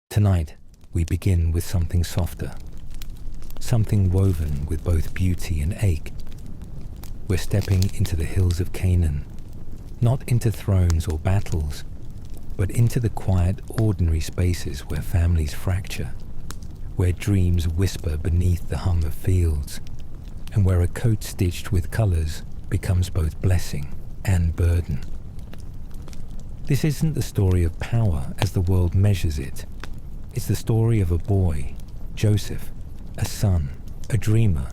Tonight, we begin with something softer, something woven with both beauty and ache. We're stepping into the hills of Canaan, not into thrones or battles, but into the quiet, ordinary spaces where families fracture, where dreams whisper beneath the hum of fields, and where a coat stitched with colors becomes both blessing and burden. This isn't the story of power as the world measures it. It's the story of a boy, Joseph, a son, a dreamer,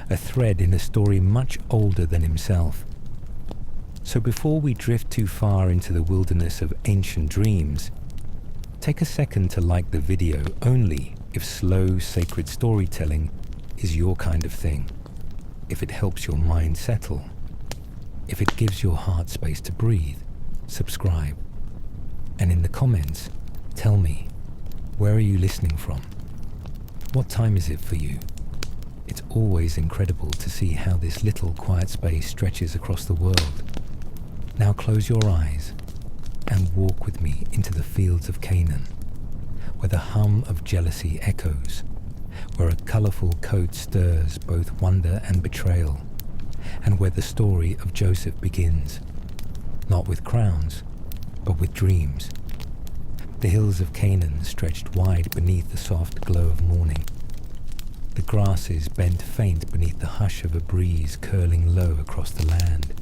a thread in a story much older than himself. So before we drift too far into the wilderness of ancient dreams, take a second to like the video only if slow, sacred storytelling is your kind of thing, if it helps your mind settle, if it gives your heart space to breathe. Subscribe. And in the comments, tell me, where are you listening from? What time is it for you? It's always incredible to see how this little quiet space stretches across the world. Now close your eyes and walk with me into the fields of Canaan, where the hum of jealousy echoes, where a colorful coat stirs both wonder and betrayal, and where the story of Joseph begins, not with crowns, but with dreams. The hills of Canaan stretched wide beneath the soft glow of morning. The grasses bent faint beneath the hush of a breeze curling low across the land,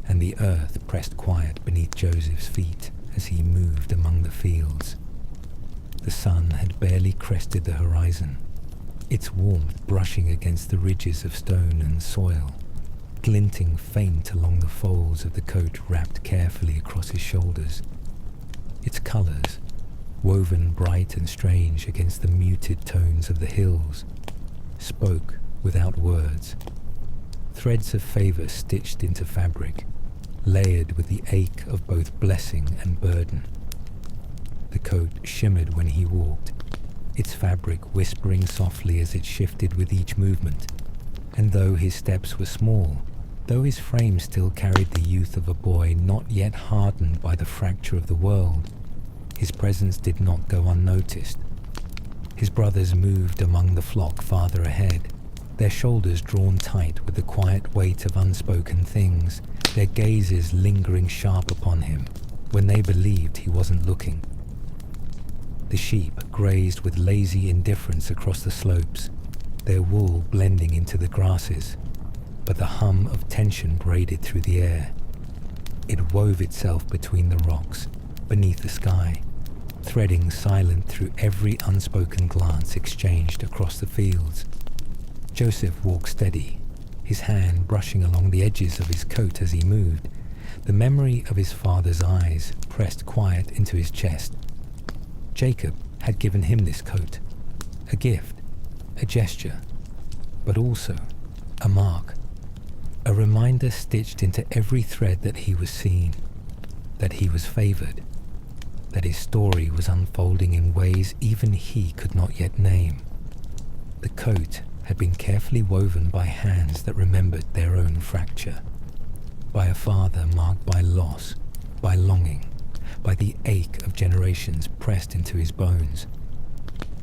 and the earth pressed quiet beneath Joseph's feet as he moved among the fields. The sun had barely crested the horizon, its warmth brushing against the ridges of stone and soil, glinting faint along the folds of the coat wrapped carefully across his shoulders. Its colors, woven bright and strange against the muted tones of the hills, spoke without words. Threads of favor stitched into fabric, layered with the ache of both blessing and burden. The coat shimmered when he walked, its fabric whispering softly as it shifted with each movement. And though his steps were small, though his frame still carried the youth of a boy not yet hardened by the fracture of the world, his presence did not go unnoticed. His brothers moved among the flock farther ahead, their shoulders drawn tight with the quiet weight of unspoken things, their gazes lingering sharp upon him when they believed he wasn't looking. The sheep grazed with lazy indifference across the slopes, their wool blending into the grasses, but the hum of tension braided through the air. It wove itself between the rocks, beneath the sky, threading silent through every unspoken glance exchanged across the fields. Joseph walked steady, his hand brushing along the edges of his coat as he moved, the memory of his father's eyes pressed quiet into his chest. Jacob had given him this coat, a gift, a gesture, but also a mark. A reminder stitched into every thread that he was seen, that he was favored, that his story was unfolding in ways even he could not yet name. The coat had been carefully woven by hands that remembered their own fracture, by a father marked by loss, by longing, by the ache of generations pressed into his bones.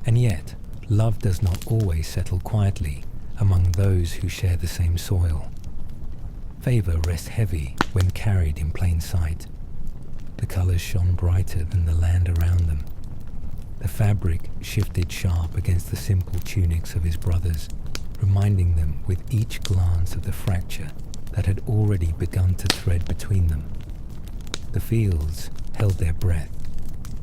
And yet, love does not always settle quietly among those who share the same soil. Favor rests heavy when carried in plain sight. The colors shone brighter than the land around them. The fabric shifted sharp against the simple tunics of his brothers, reminding them with each glance of the fracture that had already begun to thread between them. The fields held their breath.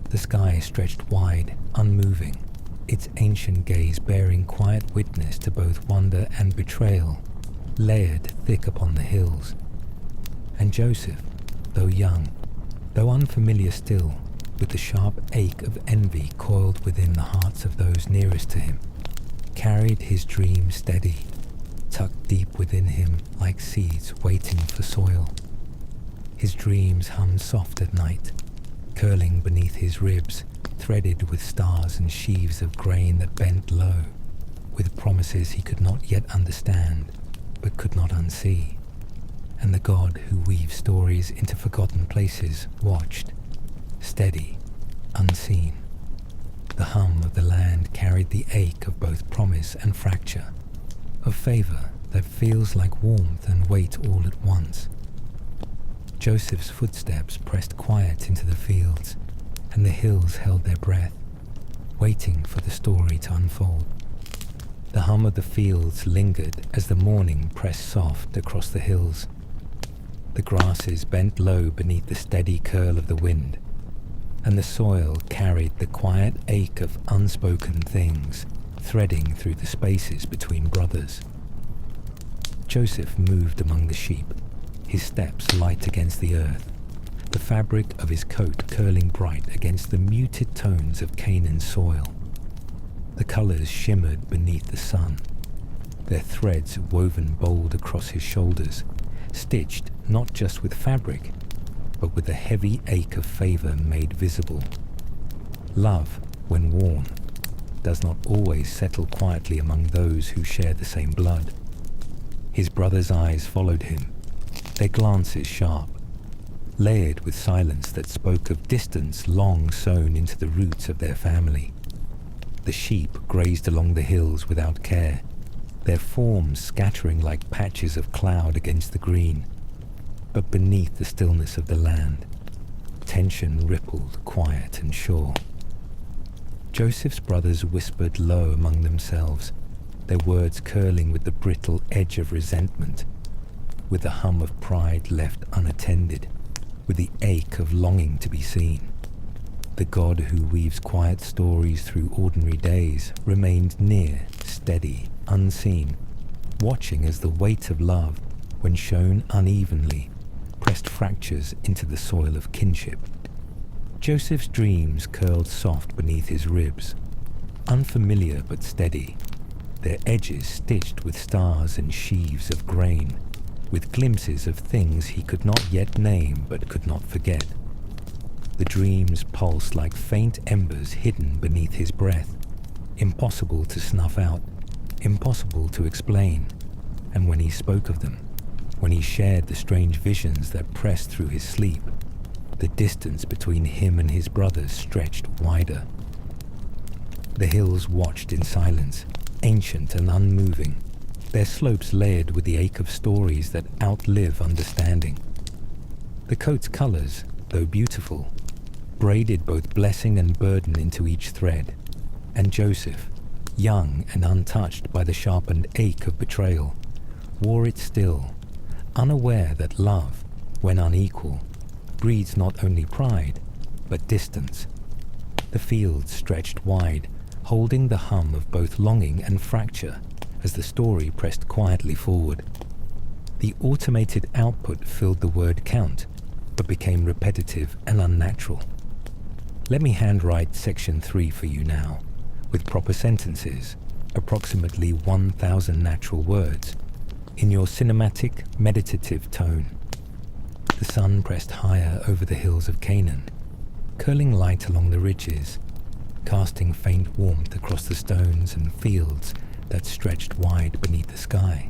The sky stretched wide, unmoving, its ancient gaze bearing quiet witness to both wonder and betrayal, layered thick upon the hills. And Joseph, though young, though unfamiliar still, with the sharp ache of envy coiled within the hearts of those nearest to him, carried his dream steady, tucked deep within him like seeds waiting for soil. His dreams hummed soft at night, curling beneath his ribs, threaded with stars and sheaves of grain that bent low, with promises he could not yet understand, but could not unsee. And the God who weaves stories into forgotten places watched, steady, unseen. The hum of the land carried the ache of both promise and fracture, of favor that feels like warmth and weight all at once. Joseph's footsteps pressed quiet into the fields, and the hills held their breath, waiting for the story to unfold. The hum of the fields lingered as the morning pressed soft across the hills. The grasses bent low beneath the steady curl of the wind, and the soil carried the quiet ache of unspoken things threading through the spaces between brothers. Joseph moved among the sheep, his steps light against the earth, the fabric of his coat curling bright against the muted tones of Canaan's soil. The colors shimmered beneath the sun, their threads woven bold across his shoulders, stitched not just with fabric, but with the heavy ache of favor made visible. Love, when worn, does not always settle quietly among those who share the same blood. His brother's eyes followed him, their glances sharp, layered with silence that spoke of distance long sown into the roots of their family. The sheep grazed along the hills without care, their forms scattering like patches of cloud against the green. But beneath the stillness of the land, tension rippled quiet and sure. Joseph's brothers whispered low among themselves, their words curling with the brittle edge of resentment, with the hum of pride left unattended, with the ache of longing to be seen. The God who weaves quiet stories through ordinary days remained near, steady, unseen, watching as the weight of love, when shown unevenly, pressed fractures into the soil of kinship. Joseph's dreams curled soft beneath his ribs, unfamiliar but steady, their edges stitched with stars and sheaves of grain, with glimpses of things he could not yet name but could not forget. The dreams pulsed like faint embers hidden beneath his breath, impossible to snuff out, impossible to explain, and when he spoke of them, when he shared the strange visions that pressed through his sleep, the distance between him and his brothers stretched wider. The hills watched in silence, ancient and unmoving, their slopes layered with the ache of stories that outlive understanding. The coat's colors, though beautiful, braided both blessing and burden into each thread, and Joseph, young and untouched by the sharpened ache of betrayal, wore it still, unaware that love, when unequal, breeds not only pride, but distance. The fields stretched wide, holding the hum of both longing and fracture as the story pressed quietly forward. The automated output filled the word count, but became repetitive and unnatural. Let me handwrite section 3 for you now, with proper sentences, approximately 1,000 natural words, in your cinematic, meditative tone. The sun pressed higher over the hills of Canaan, curling light along the ridges, casting faint warmth across the stones and fields that stretched wide beneath the sky.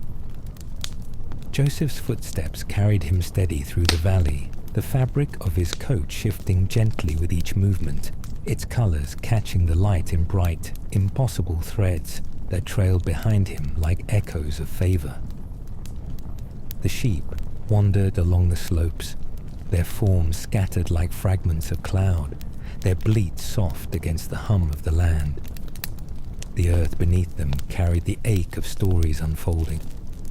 Joseph's footsteps carried him steady through the valley, the fabric of his coat shifting gently with each movement, its colors catching the light in bright, impossible threads that trailed behind him like echoes of favor. The sheep wandered along the slopes, their forms scattered like fragments of cloud, their bleat soft against the hum of the land. The earth beneath them carried the ache of stories unfolding,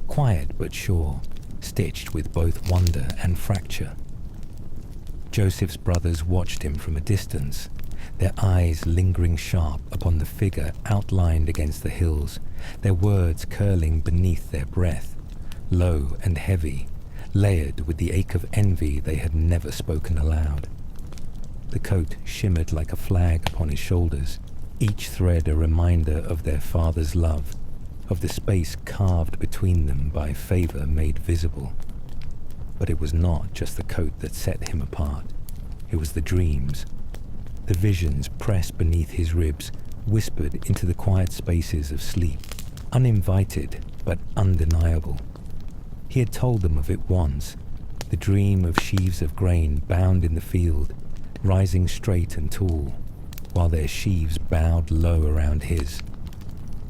quiet but sure, stitched with both wonder and fracture. Joseph's brothers watched him from a distance, their eyes lingering sharp upon the figure outlined against the hills, their words curling beneath their breath, low and heavy, layered with the ache of envy they had never spoken aloud. The coat shimmered like a flag upon his shoulders, each thread a reminder of their father's love, of the space carved between them by favor made visible. But it was not just the coat that set him apart. It was the dreams. The visions pressed beneath his ribs, whispered into the quiet spaces of sleep, uninvited but undeniable. He had told them of it once, the dream of sheaves of grain bound in the field, rising straight and tall, while their sheaves bowed low around his.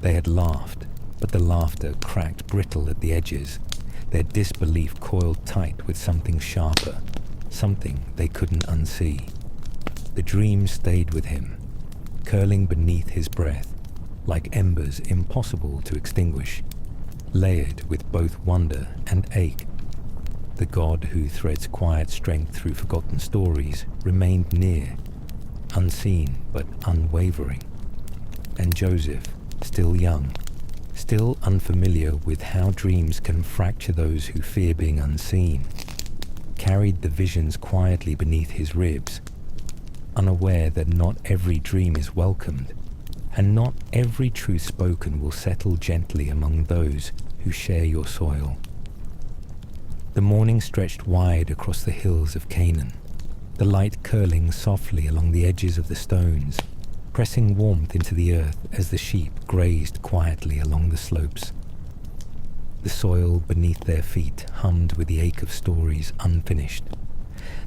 They had laughed, but the laughter cracked brittle at the edges, their disbelief coiled tight with something sharper, something they couldn't unsee. The dream stayed with him, curling beneath his breath, like embers impossible to extinguish, layered with both wonder and ache. The God who threads quiet strength through forgotten stories remained near, unseen but unwavering. And Joseph, still young, still unfamiliar with how dreams can fracture those who fear being unseen, carried the visions quietly beneath his ribs, unaware that not every dream is welcomed, and not every truth spoken will settle gently among those who share your soil. The morning stretched wide across the hills of Canaan, the light curling softly along the edges of the stones, pressing warmth into the earth as the sheep grazed quietly along the slopes. The soil beneath their feet hummed with the ache of stories unfinished,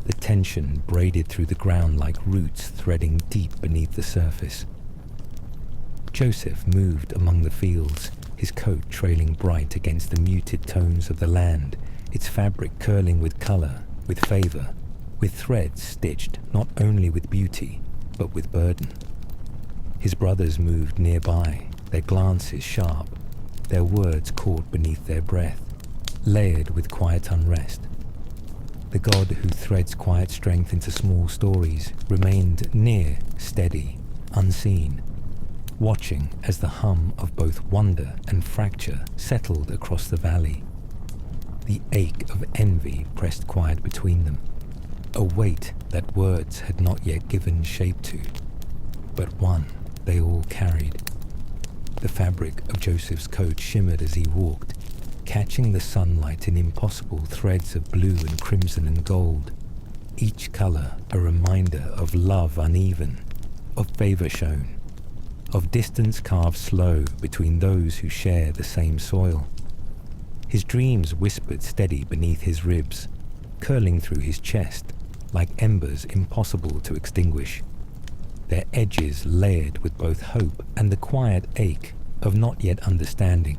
the tension braided through the ground like roots threading deep beneath the surface. Joseph moved among the fields, his coat trailing bright against the muted tones of the land, its fabric curling with color, with favor, with threads stitched not only with beauty, but with burden. His brothers moved nearby, their glances sharp, their words caught beneath their breath, layered with quiet unrest. The God who threads quiet strength into small stories remained near, steady, unseen, watching as the hum of both wonder and fracture settled across the valley. The ache of envy pressed quiet between them, a weight that words had not yet given shape to, but one they all carried. The fabric of Joseph's coat shimmered as he walked, catching the sunlight in impossible threads of blue and crimson and gold, each color a reminder of love uneven, of favor shown, of distance carved slow between those who share the same soil. His dreams whispered steady beneath his ribs, curling through his chest like embers impossible to extinguish, their edges layered with both hope and the quiet ache of not yet understanding.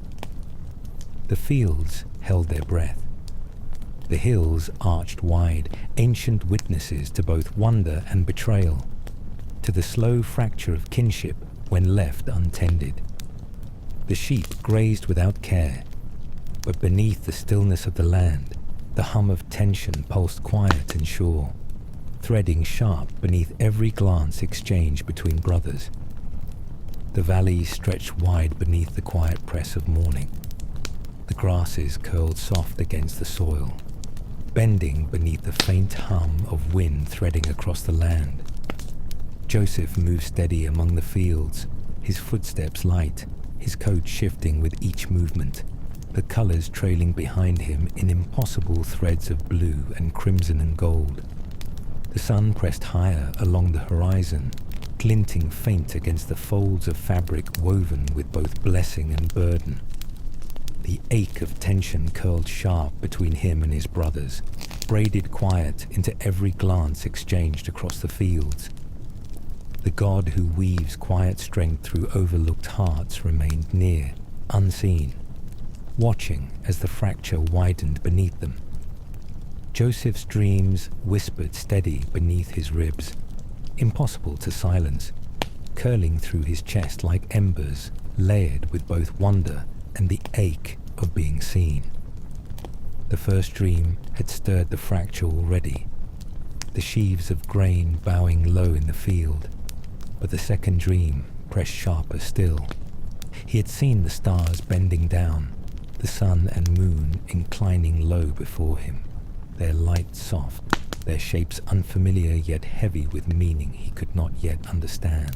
The fields held their breath. The hills arched wide, ancient witnesses to both wonder and betrayal, to the slow fracture of kinship when left untended. The sheep grazed without care, but beneath the stillness of the land, the hum of tension pulsed quiet and sure, threading sharp beneath every glance exchanged between brothers. The valley stretched wide beneath the quiet press of morning. The grasses curled soft against the soil, bending beneath the faint hum of wind threading across the land. Joseph moved steady among the fields, his footsteps light, his coat shifting with each movement, the colors trailing behind him in impossible threads of blue and crimson and gold. The sun pressed higher along the horizon, glinting faint against the folds of fabric woven with both blessing and burden. The ache of tension curled sharp between him and his brothers, braided quiet into every glance exchanged across the fields. The God who weaves quiet strength through overlooked hearts remained near, unseen, watching as the fracture widened beneath them. Joseph's dreams whispered steady beneath his ribs, impossible to silence, curling through his chest like embers, layered with both wonder and the ache of being seen. The first dream had stirred the fracture already, the sheaves of grain bowing low in the field, but the second dream pressed sharper still. He had seen the stars bending down, the sun and moon inclining low before him, their light soft, their shapes unfamiliar yet heavy with meaning he could not yet understand.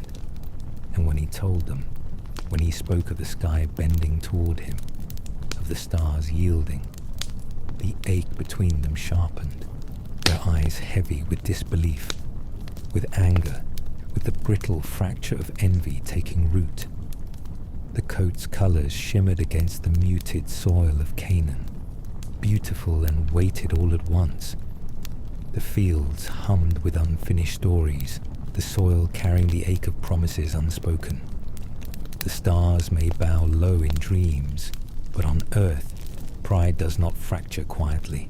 And when he told them, when he spoke of the sky bending toward him, of the stars yielding, the ache between them sharpened, their eyes heavy with disbelief, with anger, with the brittle fracture of envy taking root. The coat's colors shimmered against the muted soil of Canaan, beautiful and weighted all at once. The fields hummed with unfinished stories, the soil carrying the ache of promises unspoken. The stars may bow low in dreams, but on earth, pride does not fracture quietly.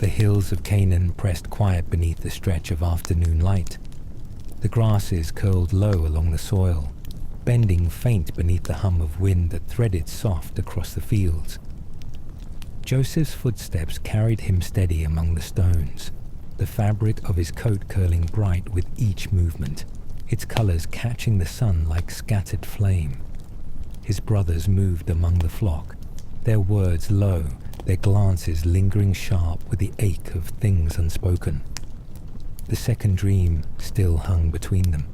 The hills of Canaan pressed quiet beneath the stretch of afternoon light. The grasses curled low along the soil, bending faint beneath the hum of wind that threaded soft across the fields. Joseph's footsteps carried him steady among the stones, the fabric of his coat curling bright with each movement, its colors catching the sun like scattered flame. His brothers moved among the flock, their words low, their glances lingering sharp with the ache of things unspoken. The second dream still hung between them,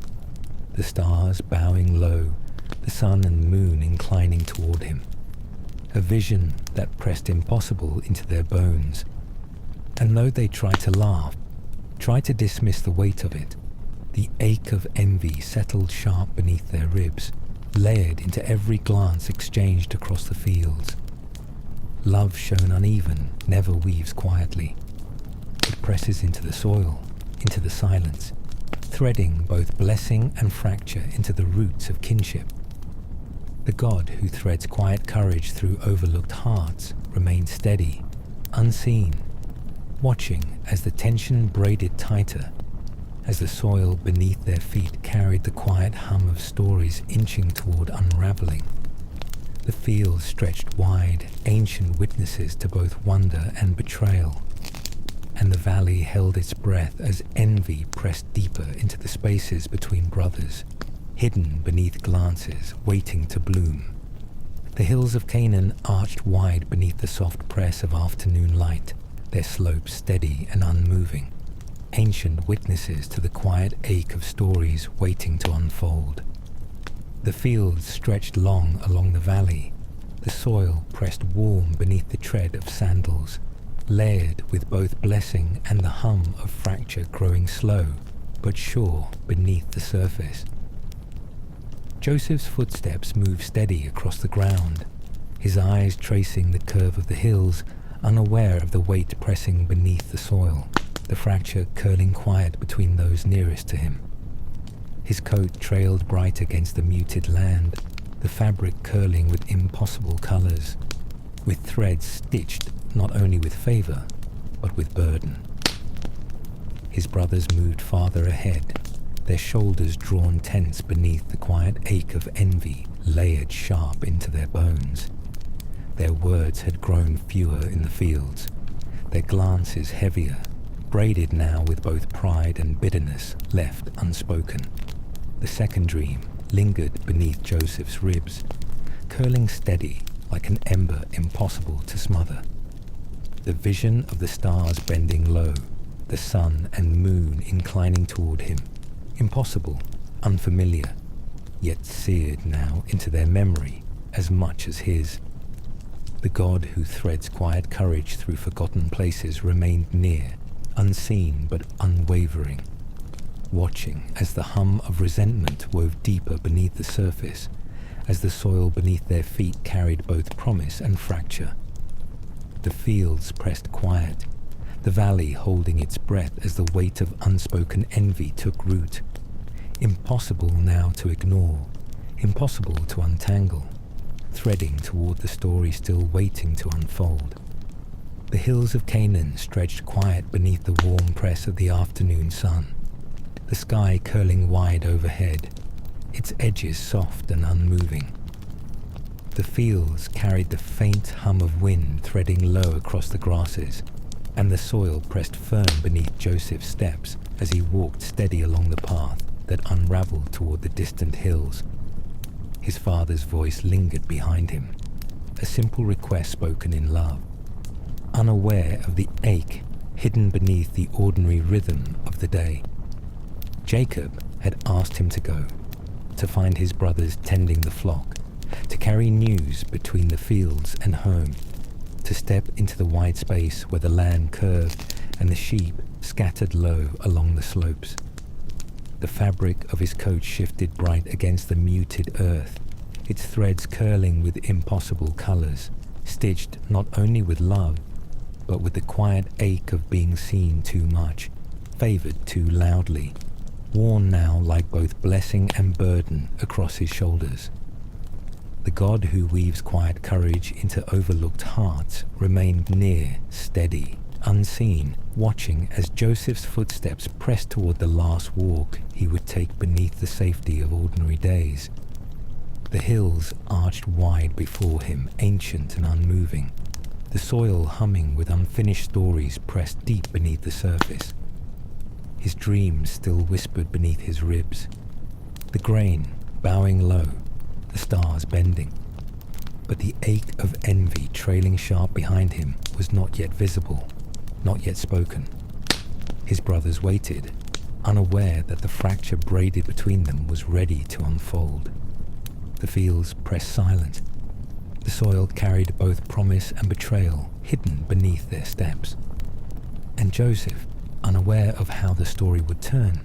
the stars bowing low, the sun and moon inclining toward him. A vision that pressed impossible into their bones. And though they tried to laugh, tried to dismiss the weight of it, the ache of envy settled sharp beneath their ribs, layered into every glance exchanged across the fields. Love shown uneven never weaves quietly. It presses into the soil, into the silence, threading both blessing and fracture into the roots of kinship. The God who threads quiet courage through overlooked hearts remained steady, unseen, watching as the tension braided tighter, as the soil beneath their feet carried the quiet hum of stories inching toward unraveling. The fields stretched wide, ancient witnesses to both wonder and betrayal, and the valley held its breath as envy pressed deeper into the spaces between brothers, hidden beneath glances, waiting to bloom. The hills of Canaan arched wide beneath the soft press of afternoon light, their slopes steady and unmoving, ancient witnesses to the quiet ache of stories waiting to unfold. The fields stretched long along the valley, the soil pressed warm beneath the tread of sandals, layered with both blessing and the hum of fracture growing slow but sure beneath the surface. Joseph's footsteps moved steady across the ground, his eyes tracing the curve of the hills, unaware of the weight pressing beneath the soil, the fracture curling quiet between those nearest to him. His coat trailed bright against the muted land, the fabric curling with impossible colors, with threads stitched not only with favor, but with burden. His brothers moved farther ahead, their shoulders drawn tense beneath the quiet ache of envy layered sharp into their bones. Their words had grown fewer in the fields, their glances heavier, braided now with both pride and bitterness left unspoken. The second dream lingered beneath Joseph's ribs, curling steady like an ember impossible to smother. The vision of the stars bending low, the sun and moon inclining toward him, impossible, unfamiliar, yet seared now into their memory as much as his. The God who threads quiet courage through forgotten places remained near, unseen but unwavering, watching as the hum of resentment wove deeper beneath the surface, as the soil beneath their feet carried both promise and fracture. The fields pressed quiet, the valley holding its breath as the weight of unspoken envy took root. Impossible now to ignore, impossible to untangle, threading toward the story still waiting to unfold. The hills of Canaan stretched quiet beneath the warm press of the afternoon sun, the sky curling wide overhead, its edges soft and unmoving. The fields carried the faint hum of wind threading low across the grasses, and the soil pressed firm beneath Joseph's steps as he walked steady along the path that unraveled toward the distant hills. His father's voice lingered behind him, a simple request spoken in love, unaware of the ache hidden beneath the ordinary rhythm of the day. Jacob had asked him to go, to find his brothers tending the flock, to carry news between the fields and home, to step into the wide space where the land curved and the sheep scattered low along the slopes. The fabric of his coat shifted bright against the muted earth, its threads curling with impossible colors, stitched not only with love, but with the quiet ache of being seen too much, favored too loudly. worn now like both blessing and burden across his shoulders. The God who weaves quiet courage into overlooked hearts remained near, steady, unseen, watching as Joseph's footsteps pressed toward the last walk he would take beneath the safety of ordinary days. The hills arched wide before him, ancient and unmoving, the soil humming with unfinished stories pressed deep beneath the surface. His dreams still whispered beneath his ribs, the grain bowing low, the stars bending. But the ache of envy trailing sharp behind him was not yet visible, not yet spoken. His brothers waited, unaware that the fracture braided between them was ready to unfold. The fields pressed silent. The soil carried both promise and betrayal hidden beneath their steps. And Joseph, unaware of how the story would turn,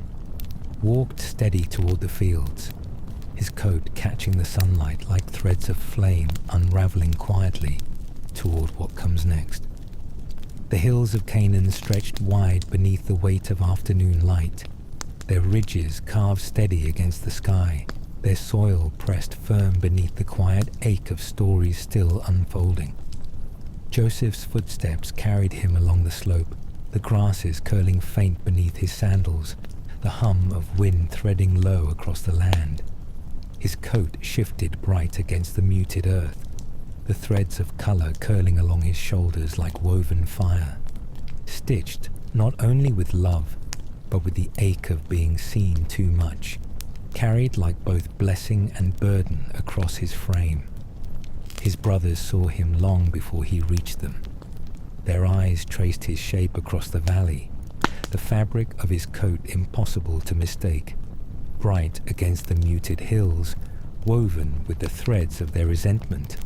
walked steady toward the fields, his coat catching the sunlight like threads of flame unraveling quietly toward what comes next. The hills of Canaan stretched wide beneath the weight of afternoon light, their ridges carved steady against the sky, their soil pressed firm beneath the quiet ache of stories still unfolding. Joseph's footsteps carried him along the slope, the grasses curling faint beneath his sandals, the hum of wind threading low across the land. His coat shifted bright against the muted earth, the threads of color curling along his shoulders like woven fire, stitched not only with love, but with the ache of being seen too much, carried like both blessing and burden across his frame. His brothers saw him long before he reached them. Their eyes traced his shape across the valley, the fabric of his coat impossible to mistake, bright against the muted hills, woven with the threads of their resentment,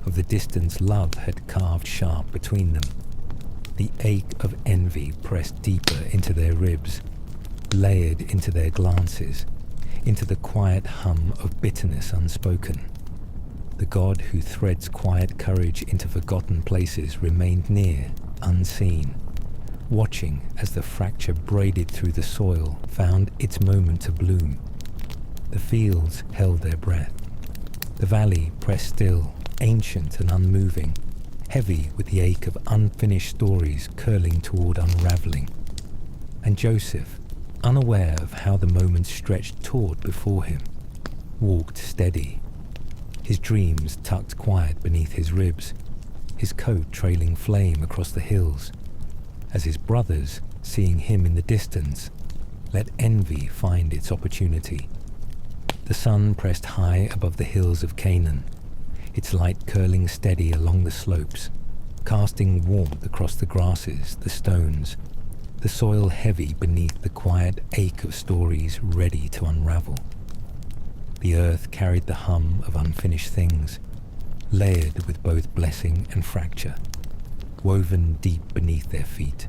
of the distance love had carved sharp between them. The ache of envy pressed deeper into their ribs, layered into their glances, into the quiet hum of bitterness unspoken. The God who threads quiet courage into forgotten places remained near, unseen, watching as the fracture braided through the soil found its moment to bloom. The fields held their breath. The valley pressed still, ancient and unmoving, heavy with the ache of unfinished stories curling toward unraveling. And Joseph, unaware of how the moments stretched taut before him, walked steady, his dreams tucked quiet beneath his ribs, his coat trailing flame across the hills, as his brothers, seeing him in the distance, let envy find its opportunity. The sun pressed high above the hills of Canaan, its light curling steady along the slopes, casting warmth across the grasses, the stones, the soil heavy beneath the quiet ache of stories ready to unravel. The earth carried the hum of unfinished things, layered with both blessing and fracture, woven deep beneath their feet.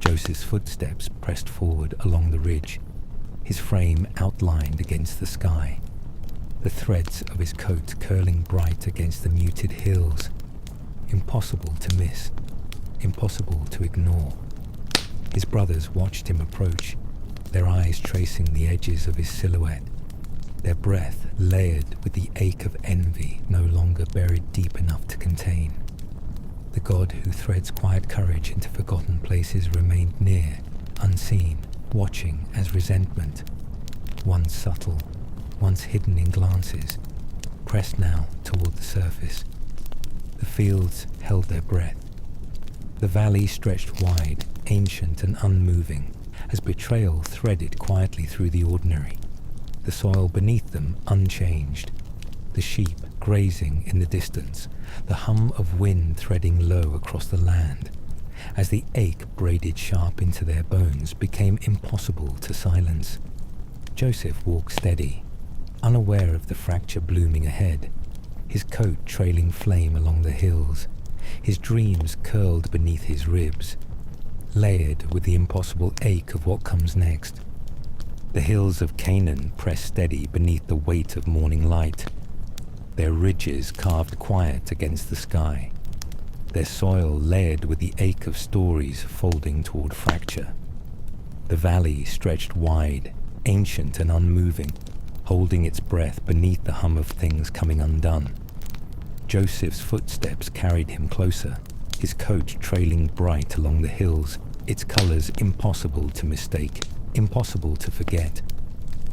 Joseph's footsteps pressed forward along the ridge, his frame outlined against the sky, the threads of his coat curling bright against the muted hills, impossible to miss, impossible to ignore. His brothers watched him approach, their eyes tracing the edges of his silhouette, their breath layered with the ache of envy no longer buried deep enough to contain. The God who threads quiet courage into forgotten places remained near, unseen, watching as resentment, once subtle, once hidden in glances, pressed now toward the surface. The fields held their breath. The valley stretched wide, ancient and unmoving, as betrayal threaded quietly through the ordinary, the soil beneath them unchanged, the sheep grazing in the distance, the hum of wind threading low across the land, as the ache braided sharp into their bones became impossible to silence. Joseph walked steady, unaware of the fracture blooming ahead, his coat trailing flame along the hills, his dreams curled beneath his ribs, layered with the impossible ache of what comes next. The hills of Canaan pressed steady beneath the weight of morning light, their ridges carved quiet against the sky, their soil layered with the ache of stories folding toward fracture. The valley stretched wide, ancient and unmoving, holding its breath beneath the hum of things coming undone. Joseph's footsteps carried him closer, his coat trailing bright along the hills, its colors impossible to mistake, impossible to forget.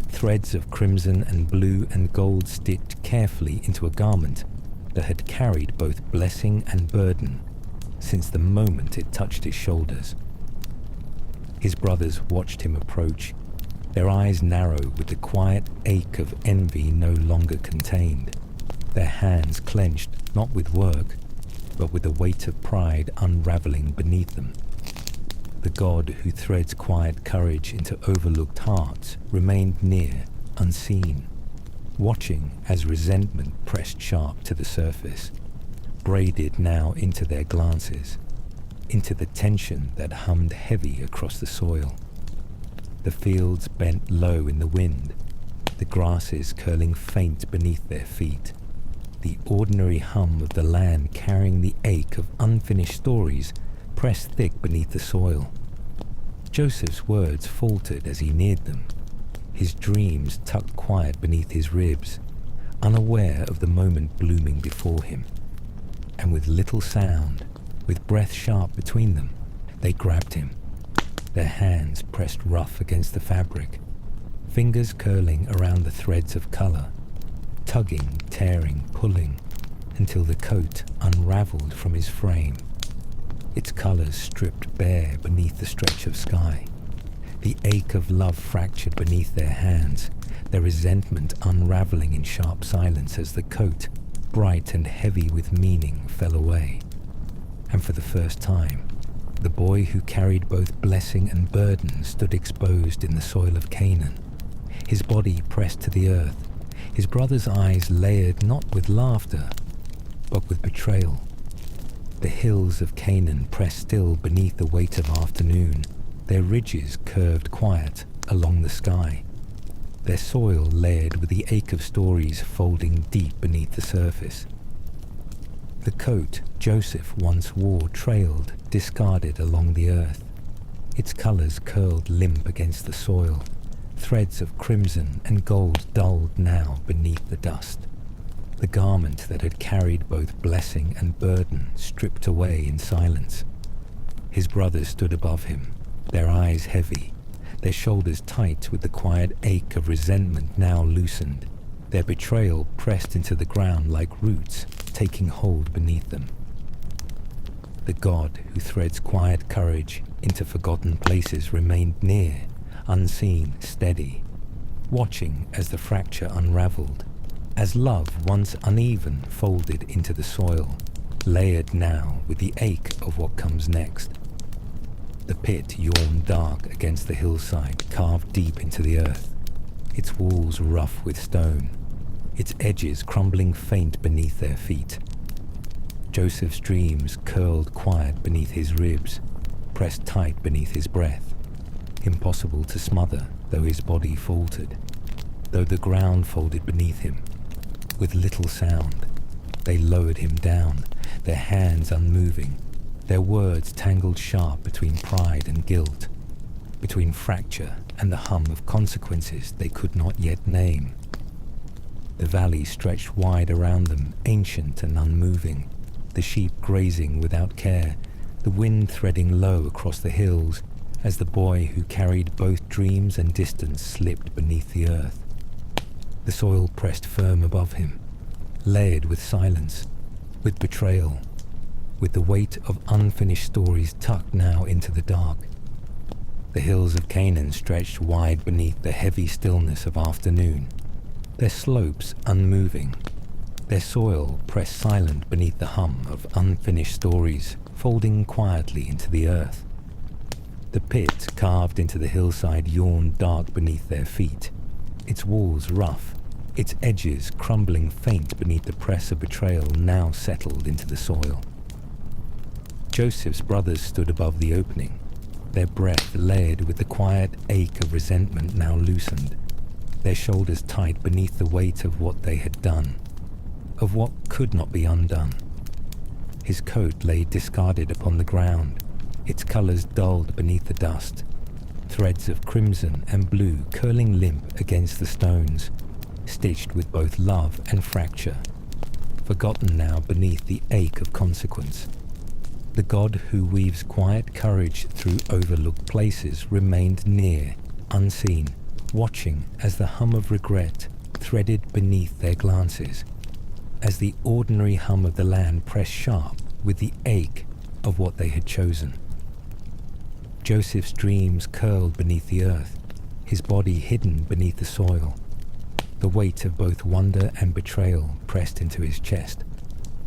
Threads of crimson and blue and gold stitched carefully into a garment that had carried both blessing and burden since the moment it touched his shoulders. His brothers watched him approach, their eyes narrow with the quiet ache of envy no longer contained, their hands clenched not with work, but with the weight of pride unraveling beneath them. The God who threads quiet courage into overlooked hearts remained near, unseen, watching as resentment pressed sharp to the surface, braided now into their glances, into the tension that hummed heavy across the soil. The fields bent low in the wind, the grasses curling faint beneath their feet, the ordinary hum of the land carrying the ache of unfinished stories pressed thick beneath the soil. Joseph's words faltered as he neared them, his dreams tucked quiet beneath his ribs, unaware of the moment blooming before him. And with little sound, with breath sharp between them, they grabbed him, their hands pressed rough against the fabric, fingers curling around the threads of color, tugging, tearing, pulling, until the coat unraveled from his frame, its colors stripped bare beneath the stretch of sky. The ache of love fractured beneath their hands, their resentment unraveling in sharp silence as the coat, bright and heavy with meaning, fell away. And for the first time, the boy who carried both blessing and burden stood exposed in the soil of Canaan, his body pressed to the earth, his brother's eyes layered not with laughter, but with betrayal. The hills of Canaan pressed still beneath the weight of afternoon, their ridges curved quiet along the sky, their soil layered with the ache of stories folding deep beneath the surface. The coat Joseph once wore trailed, discarded along the earth, its colors curled limp against the soil, threads of crimson and gold dulled now beneath the dust. The garment that had carried both blessing and burden stripped away in silence. His brothers stood above him, their eyes heavy, their shoulders tight with the quiet ache of resentment now loosened, their betrayal pressed into the ground like roots taking hold beneath them. The God who threads quiet courage into forgotten places remained near, unseen, steady, watching as the fracture unraveled, as love once uneven folded into the soil, layered now with the ache of what comes next. The pit yawned dark against the hillside, carved deep into the earth, its walls rough with stone, its edges crumbling faint beneath their feet. Joseph's dreams curled quiet beneath his ribs, pressed tight beneath his breath, impossible to smother though his body faltered, though the ground folded beneath him. With little sound, they lowered him down, their hands unmoving, their words tangled sharp between pride and guilt, between fracture and the hum of consequences they could not yet name. The valley stretched wide around them, ancient and unmoving, the sheep grazing without care, the wind threading low across the hills as the boy who carried both dreams and distance slipped beneath the earth. The soil pressed firm above him, layered with silence, with betrayal, with the weight of unfinished stories tucked now into the dark. The hills of Canaan stretched wide beneath the heavy stillness of afternoon, their slopes unmoving, their soil pressed silent beneath the hum of unfinished stories folding quietly into the earth. The pit carved into the hillside yawned dark beneath their feet, its walls rough, its edges crumbling faint beneath the press of betrayal now settled into the soil. Joseph's brothers stood above the opening, their breath layered with the quiet ache of resentment now loosened, their shoulders tight beneath the weight of what they had done, of what could not be undone. His coat lay discarded upon the ground, its colors dulled beneath the dust. threads of crimson and blue curling limp against the stones, stitched with both love and fracture, forgotten now beneath the ache of consequence. The God who weaves quiet courage through overlooked places remained near, unseen, watching as the hum of regret threaded beneath their glances, as the ordinary hum of the land pressed sharp with the ache of what they had chosen. Joseph's dreams curled beneath the earth, his body hidden beneath the soil. The weight of both wonder and betrayal pressed into his chest,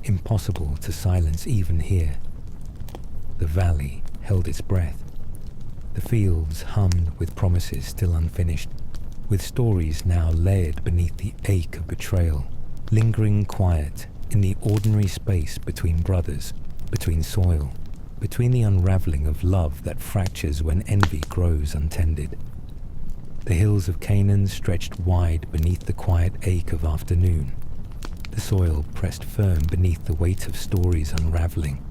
impossible to silence even here. The valley held its breath. The fields hummed with promises still unfinished, with stories now layered beneath the ache of betrayal, lingering quiet in the ordinary space between brothers, between soil, between the unraveling of love that fractures when envy grows untended. The hills of Canaan stretched wide beneath the quiet ache of afternoon. The soil pressed firm beneath the weight of stories unraveling,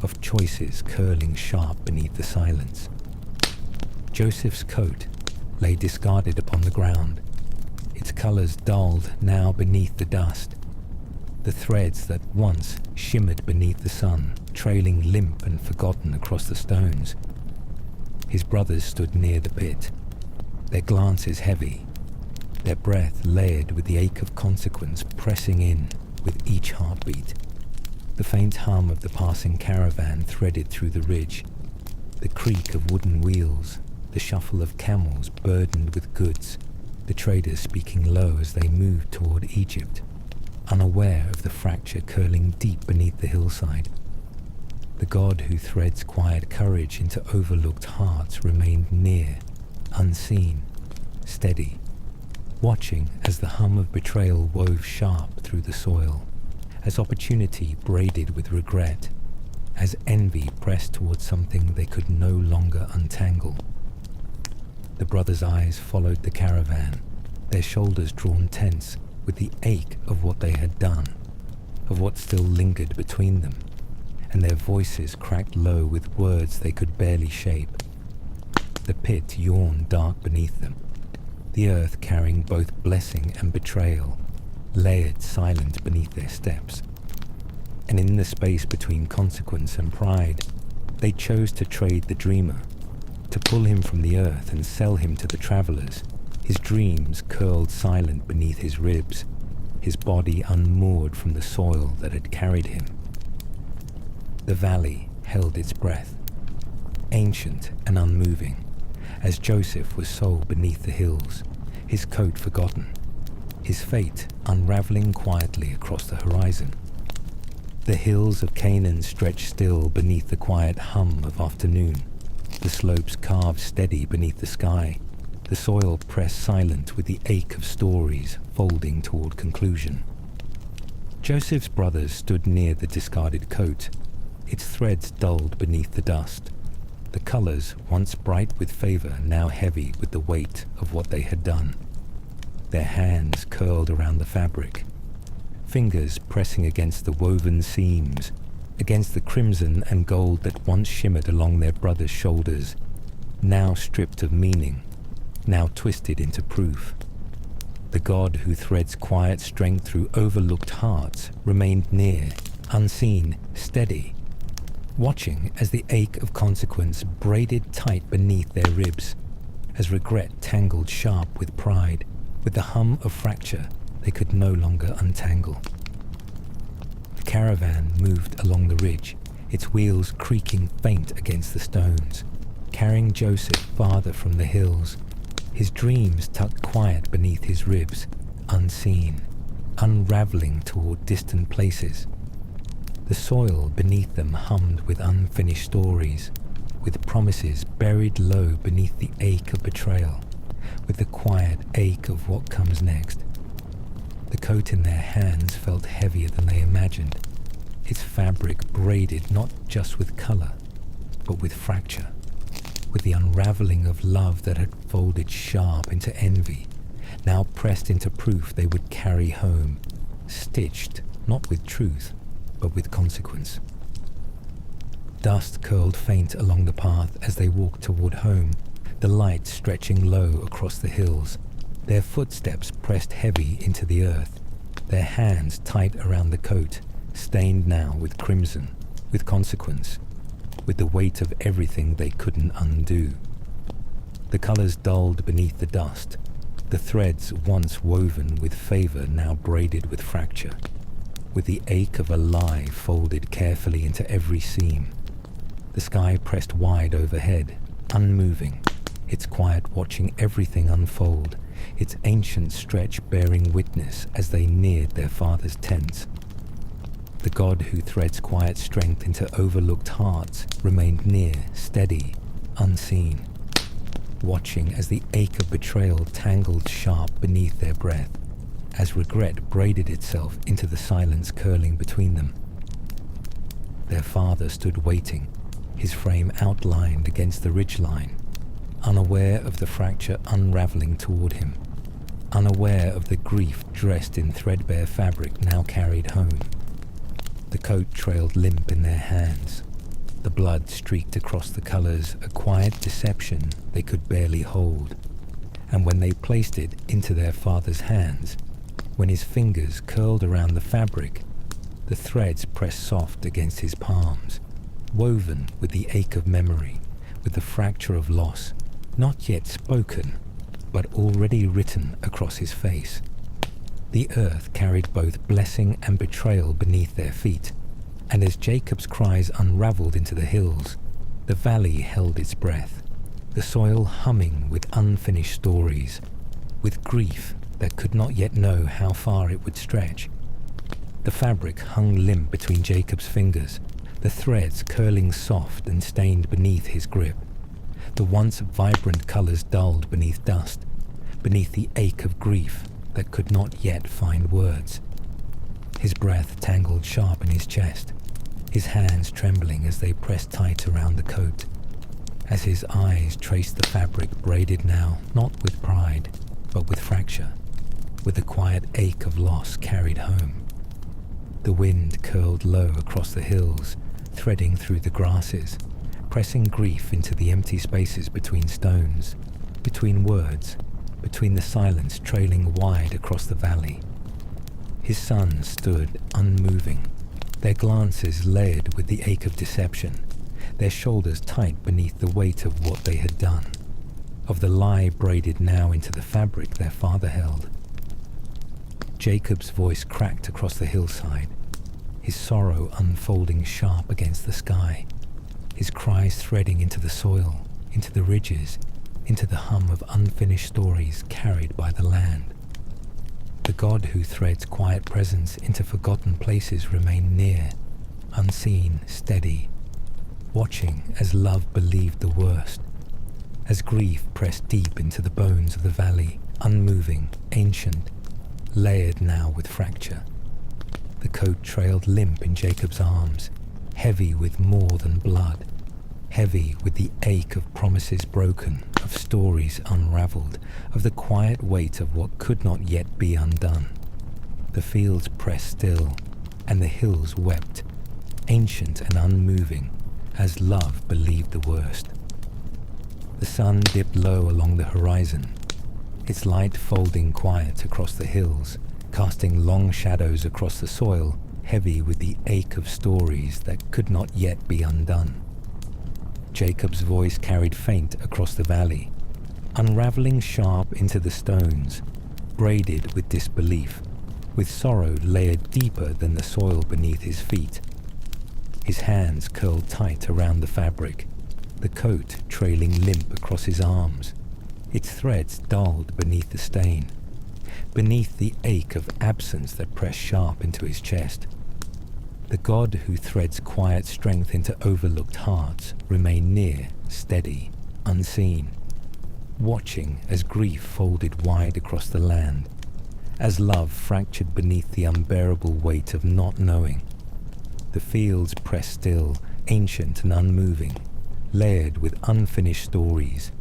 of choices curling sharp beneath the silence. Joseph's coat lay discarded upon the ground, its colors dulled now beneath the dust. The threads that once shimmered beneath the sun, trailing limp and forgotten across the stones. His brothers stood near the pit, their glances heavy, their breath layered with the ache of consequence pressing in with each heartbeat. The faint hum of the passing caravan threaded through the ridge, the creak of wooden wheels, the shuffle of camels burdened with goods, the traders speaking low as they moved toward Egypt, unaware of the fracture curling deep beneath the hillside. The God who threads quiet courage into overlooked hearts remained near, unseen, steady, watching as the hum of betrayal wove sharp through the soil, as opportunity braided with regret, as envy pressed towards something they could no longer untangle. The brothers' eyes followed the caravan, their shoulders drawn tense with the ache of what they had done, of what still lingered between them, and their voices cracked low with words they could barely shape. The pit yawned dark beneath them, the earth carrying both blessing and betrayal, layered silent beneath their steps. And in the space between consequence and pride, they chose to trade the dreamer, to pull him from the earth and sell him to the travelers, his dreams curled silent beneath his ribs, his body unmoored from the soil that had carried him. The valley held its breath, ancient and unmoving, as Joseph was sold beneath the hills, his coat forgotten, his fate unraveling quietly across the horizon. The hills of Canaan stretched still beneath the quiet hum of afternoon, the slopes carved steady beneath the sky, the soil pressed silent with the ache of stories folding toward conclusion. Joseph's brothers stood near the discarded coat, its threads dulled beneath the dust, the colors once bright with favor now heavy with the weight of what they had done. Their hands curled around the fabric, fingers pressing against the woven seams, against the crimson and gold that once shimmered along their brothers' shoulders, now stripped of meaning, now twisted into proof. The God who threads quiet strength through overlooked hearts remained near, unseen, steady, watching as the ache of consequence braided tight beneath their ribs, as regret tangled sharp with pride, with the hum of fracture they could no longer untangle. The caravan moved along the ridge, its wheels creaking faint against the stones, carrying Joseph farther from the hills, his dreams tucked quiet beneath his ribs, unseen, unraveling toward distant places. The soil beneath them hummed with unfinished stories, with promises buried low beneath the ache of betrayal, with the quiet ache of what comes next. The coat in their hands felt heavier than they imagined, its fabric braided not just with color, but with fracture, with the unraveling of love that had folded sharp into envy, now pressed into proof they would carry home, stitched not with truth, but with consequence. Dust curled faint along the path as they walked toward home, the light stretching low across the hills, their footsteps pressed heavy into the earth, their hands tight around the coat, stained now with crimson, with consequence, with the weight of everything they couldn't undo. The colours dulled beneath the dust, the threads once woven with favour now braided with fracture, with the ache of a lie folded carefully into every seam. The sky pressed wide overhead, unmoving, its quiet watching everything unfold, its ancient stretch bearing witness as they neared their father's tents. The God who threads quiet strength into overlooked hearts remained near, steady, unseen, watching as the ache of betrayal tangled sharp beneath their breath, as regret braided itself into the silence curling between them. Their father stood waiting, his frame outlined against the ridgeline, unaware of the fracture unravelling toward him, unaware of the grief dressed in threadbare fabric now carried home. The coat trailed limp in their hands. The blood streaked across the colours, a quiet deception they could barely hold. And when they placed it into their father's hands, when his fingers curled around the fabric, the threads pressed soft against his palms, woven with the ache of memory, with the fracture of loss, not yet spoken, but already written across his face. The earth carried both blessing and betrayal beneath their feet, and as Jacob's cries unravelled into the hills, the valley held its breath, the soil humming with unfinished stories, with grief that could not yet know how far it would stretch. The fabric hung limp between Jacob's fingers, the threads curling soft and stained beneath his grip, the once vibrant colours dulled beneath dust, beneath the ache of grief that could not yet find words. His breath tangled sharp in his chest, his hands trembling as they pressed tight around the coat, as his eyes traced the fabric braided now not with pride, but with fracture, with the quiet ache of loss carried home. The wind curled low across the hills, threading through the grasses, pressing grief into the empty spaces between stones, between words, between the silence trailing wide across the valley. His sons stood unmoving, their glances layered with the ache of deception, their shoulders tight beneath the weight of what they had done, of the lie braided now into the fabric their father held. Jacob's voice cracked across the hillside, his sorrow unfolding sharp against the sky, his cries threading into the soil, into the ridges, into the hum of unfinished stories carried by the land. The God who threads quiet presence into forgotten places remained near, unseen, steady, watching as love believed the worst, as grief pressed deep into the bones of the valley, unmoving, ancient, layered now with fracture. The coat trailed limp in Jacob's arms, heavy with more than blood, heavy with the ache of promises broken, of stories unravelled, of the quiet weight of what could not yet be undone. The fields pressed still, and the hills wept, ancient and unmoving, as love believed the worst. The sun dipped low along the horizon, its light folding quiet across the hills, casting long shadows across the soil, heavy with the ache of stories that could not yet be undone. Jacob's voice carried faint across the valley, unravelling sharp into the stones, braided with disbelief, with sorrow layered deeper than the soil beneath his feet. His hands curled tight around the fabric, the coat trailing limp across his arms, its threads dulled beneath the stain, beneath the ache of absence that pressed sharp into his chest. The God who threads quiet strength into overlooked hearts remained near, steady, unseen, watching as grief folded wide across the land, as love fractured beneath the unbearable weight of not knowing. The fields pressed still, ancient and unmoving, layered with unfinished stories,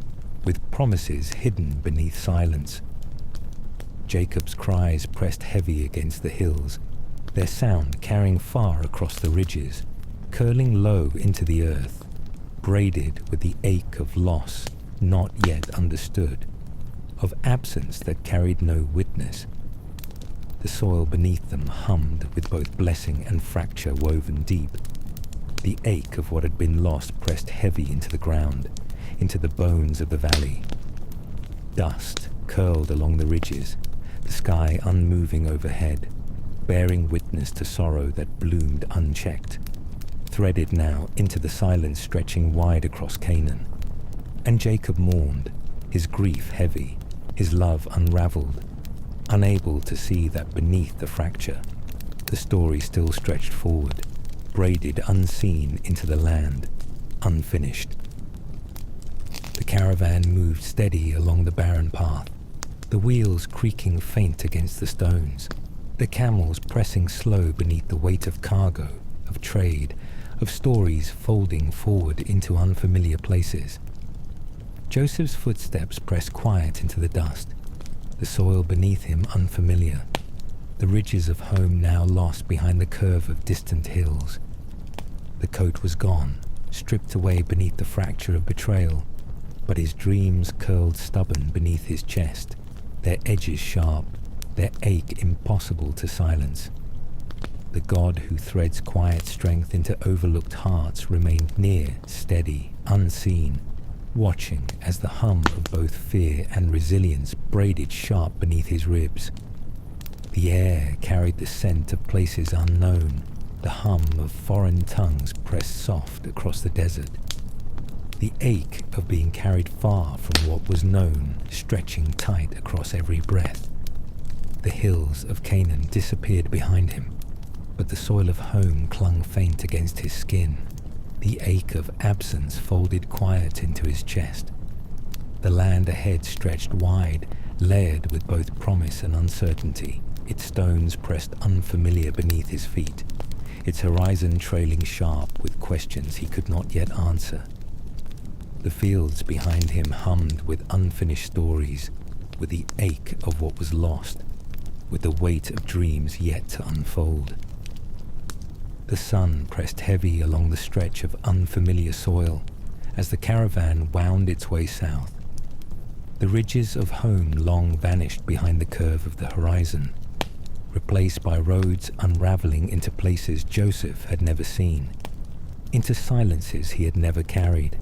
with promises hidden beneath silence. Jacob's cries pressed heavy against the hills, their sound carrying far across the ridges, curling low into the earth, braided with the ache of loss, not yet understood, of absence that carried no witness. The soil beneath them hummed with both blessing and fracture woven deep. The ache of what had been lost pressed heavy into the ground, into the bones of the valley. Dust curled along the ridges, the sky unmoving overhead, bearing witness to sorrow that bloomed unchecked, threaded now into the silence stretching wide across Canaan. And Jacob mourned, his grief heavy, his love unraveled, unable to see that beneath the fracture, the story still stretched forward, braided unseen into the land, unfinished. The caravan moved steady along the barren path, the wheels creaking faint against the stones, the camels pressing slow beneath the weight of cargo, of trade, of stories folding forward into unfamiliar places. Joseph's footsteps pressed quiet into the dust, the soil beneath him unfamiliar, the ridges of home now lost behind the curve of distant hills. The coat was gone, stripped away beneath the fracture of betrayal, but his dreams curled stubborn beneath his chest, their edges sharp, their ache impossible to silence. The God who threads quiet strength into overlooked hearts remained near, steady, unseen, watching as the hum of both fear and resilience braided sharp beneath his ribs. The air carried the scent of places unknown, the hum of foreign tongues pressed soft across the desert. The ache of being carried far from what was known, stretching tight across every breath. The hills of Canaan disappeared behind him, but the soil of home clung faint against his skin. The ache of absence folded quiet into his chest. The land ahead stretched wide, layered with both promise and uncertainty, its stones pressed unfamiliar beneath his feet, its horizon trailing sharp with questions he could not yet answer. The fields behind him hummed with unfinished stories, with the ache of what was lost, with the weight of dreams yet to unfold. The sun pressed heavy along the stretch of unfamiliar soil as the caravan wound its way south. The ridges of home long vanished behind the curve of the horizon, replaced by roads unraveling into places Joseph had never seen, into silences he had never carried.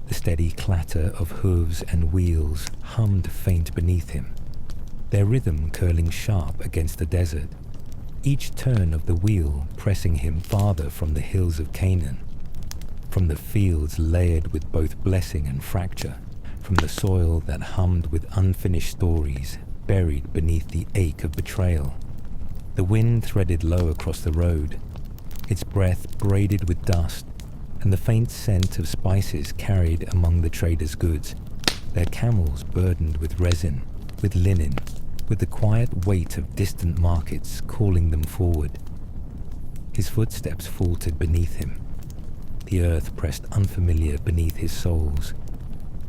The steady clatter of hooves and wheels hummed faint beneath him, their rhythm curling sharp against the desert, each turn of the wheel pressing him farther from the hills of Canaan, from the fields layered with both blessing and fracture, from the soil that hummed with unfinished stories buried beneath the ache of betrayal. The wind threaded low across the road, its breath braided with dust, and the faint scent of spices carried among the traders' goods, their camels burdened with resin, with linen, with the quiet weight of distant markets calling them forward. His footsteps faltered beneath him. The earth pressed unfamiliar beneath his soles,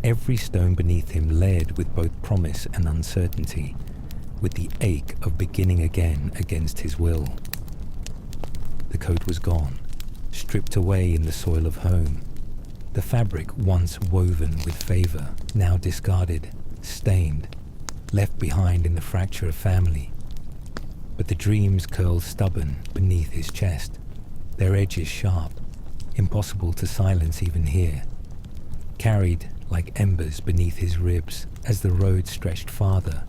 every stone beneath him layered with both promise and uncertainty, with the ache of beginning again against his will. The coat was gone, stripped away in the soil of home. The fabric once woven with favor, now discarded, stained, left behind in the fracture of family. But the dreams curled stubborn beneath his chest, their edges sharp, impossible to silence even here, carried like embers beneath his ribs as the road stretched farther,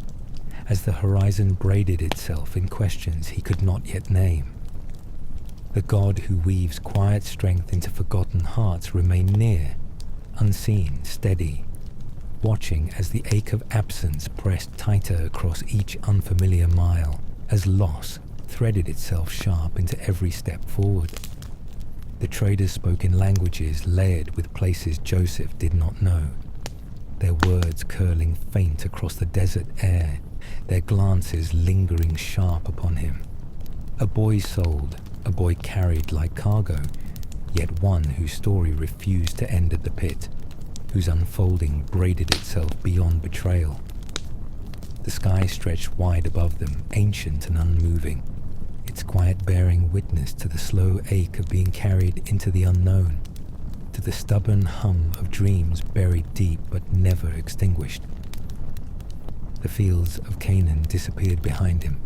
as the horizon braided itself in questions he could not yet name. The God who weaves quiet strength into forgotten hearts remained near, unseen, steady, watching as the ache of absence pressed tighter across each unfamiliar mile, as loss threaded itself sharp into every step forward. The traders spoke in languages layered with places Joseph did not know, their words curling faint across the desert air, their glances lingering sharp upon him. A boy sold, a boy carried like cargo, yet one whose story refused to end at the pit, whose unfolding braided itself beyond betrayal. The sky stretched wide above them, ancient and unmoving, its quiet bearing witness to the slow ache of being carried into the unknown. to the stubborn hum of dreams buried deep but never extinguished. The fields of Canaan disappeared behind him,